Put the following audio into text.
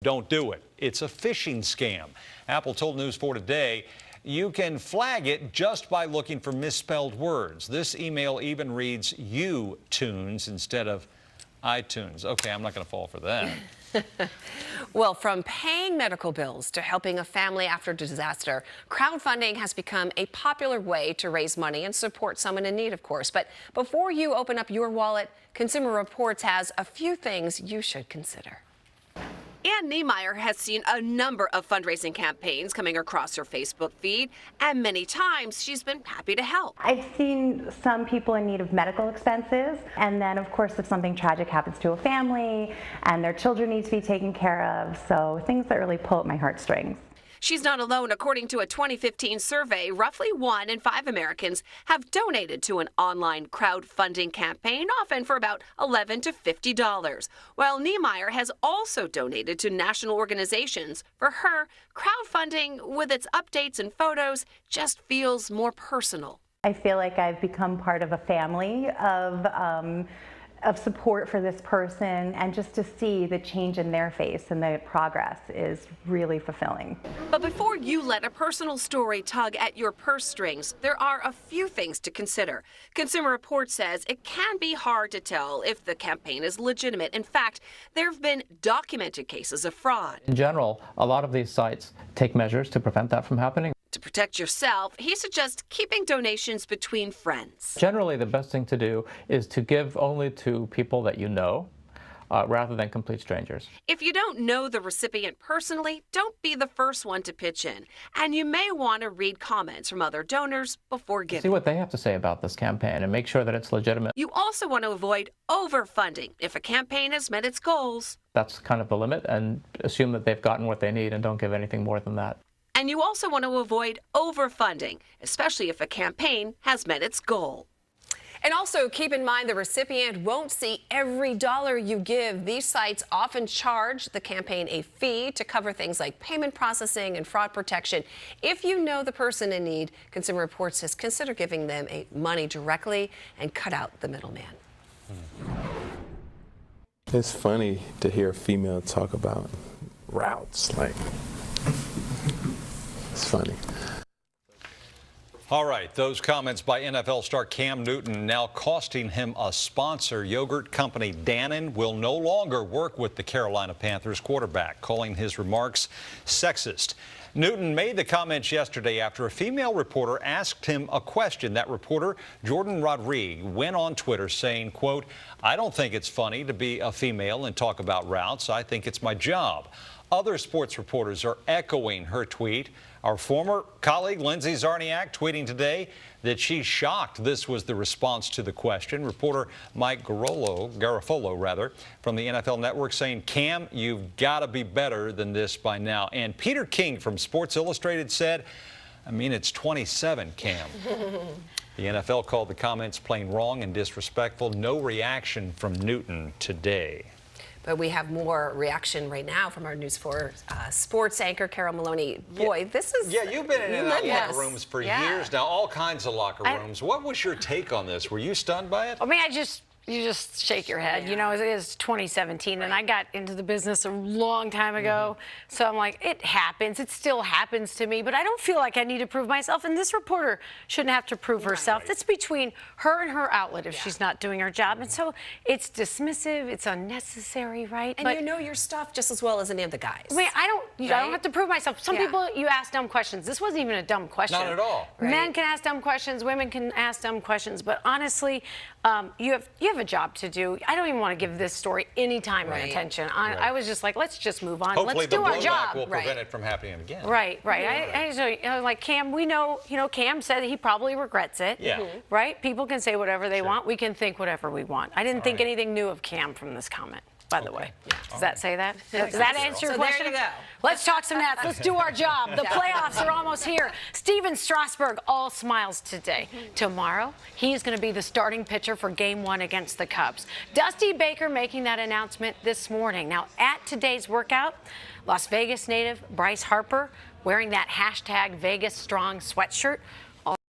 Don't do it. It's a phishing scam. Apple told News 4 Today you can flag it just by looking for misspelled words. This email even reads U-Tunes instead of iTunes. Okay, I'm not going to fall for that. Well, from paying medical bills to helping a family after disaster, crowdfunding has become a popular way to raise money and support someone in need, of course. But before you open up your wallet, Consumer Reports has a few things you should consider. Ann Niemeyer has seen a number of fundraising campaigns coming across her Facebook feed, and many times she's been happy to help. I've seen some people in need of medical expenses, and then of course if something tragic happens to a family and their children need to be taken care of, so things that really pull at my heartstrings. She's not alone. According to a 2015 survey, roughly 1 in 5 Americans have donated to an online crowdfunding campaign, often for about $11 to $50. While Niemeyer has also donated to national organizations. For her, crowdfunding, with its updates and photos, just feels more personal. I feel like I've become part of a family of support for this person, and just to see the change in their face and the progress is really fulfilling. But before you let a personal story tug at your purse strings, there are a few things to consider. Consumer Reports says it can be hard to tell if the campaign is legitimate. In fact, there have been documented cases of fraud. In general, a lot of these sites take measures to prevent that from happening. To protect yourself, he suggests keeping donations between friends. Generally, the best thing to do is to give only to people that you know, rather than complete strangers. If you don't know the recipient personally, don't be the first one to pitch in. And you may want to read comments from other donors before giving. See what they have to say about this campaign and make sure that it's legitimate. You also want to avoid overfunding if a campaign has met its goals. That's kind of the limit, and assume that they've gotten what they need and don't give anything more than that. And you also want to avoid overfunding, especially if a campaign has met its goal. And also keep in mind the recipient won't see every dollar you give. These sites often charge the campaign a fee to cover things like payment processing and fraud protection. If you know the person in need, Consumer Reports says consider giving them money directly and cut out the middleman. It's funny to hear a female talk about routes, like, it's funny. All right, those comments by NFL star Cam Newton now costing him a sponsor. Yogurt company Dannon will no longer work with the Carolina Panthers quarterback, calling his remarks sexist. Newton made the comments yesterday after a female reporter asked him a question. That reporter, Jordan Rodriguez, went on Twitter saying, quote, "I don't think it's funny to be a female and talk about routes. I think it's my job." Other sports reporters are echoing her tweet. Our former colleague Lindsay Czarniak tweeting today that she's shocked this was the response to the question. Reporter Mike Garafolo from the NFL Network saying, "Cam, you've got to be better than this by now." And Peter King from Sports Illustrated said, "I mean, it's 27, Cam." The NFL called the comments plain wrong and disrespectful. No reaction from Newton today. But we have more reaction right now from our News 4 sports anchor, Carol Maloney. Boy, this is... Yeah, you've been in and out of Yes. locker rooms for Yeah. years now, all kinds of locker rooms. What was your take on this? Were you stunned by it? I mean, you just shake your head. Yeah. You know, it is 2017, and I got into the business a long time ago. So I'm like, it happens. It still happens to me, but I don't feel like I need to prove myself. And this reporter shouldn't have to prove herself. It's between her and her outlet if she's not doing her job. And so it's dismissive. It's unnecessary, right? And you know your stuff just as well as any of the guys. I mean, I don't have to prove myself. Some people, you ask dumb questions. This wasn't even a dumb question. Not at all. Men can ask dumb questions. Women can ask dumb questions. But honestly, you have a job to do. I don't even want to give this story any time or attention. I was just like, let's just move on. Hopefully let's do our the job. blowback will prevent it from happening again. Right. I like Cam. We know, Cam said he probably regrets it. Yeah. Right. People can say whatever they want. We can think whatever we want. I didn't think anything new of Cam from this comment, by the way. Does that say that? Does that answer your question? There you go. Let's talk some Nats. Let's do our job. The playoffs are almost here. Steven Strasburg, all smiles today. Tomorrow, he's going to be the starting pitcher for Game 1 against the Cubs. Dusty Baker making that announcement this morning. Now, at today's workout, Las Vegas native Bryce Harper wearing that hashtag Vegas Strong sweatshirt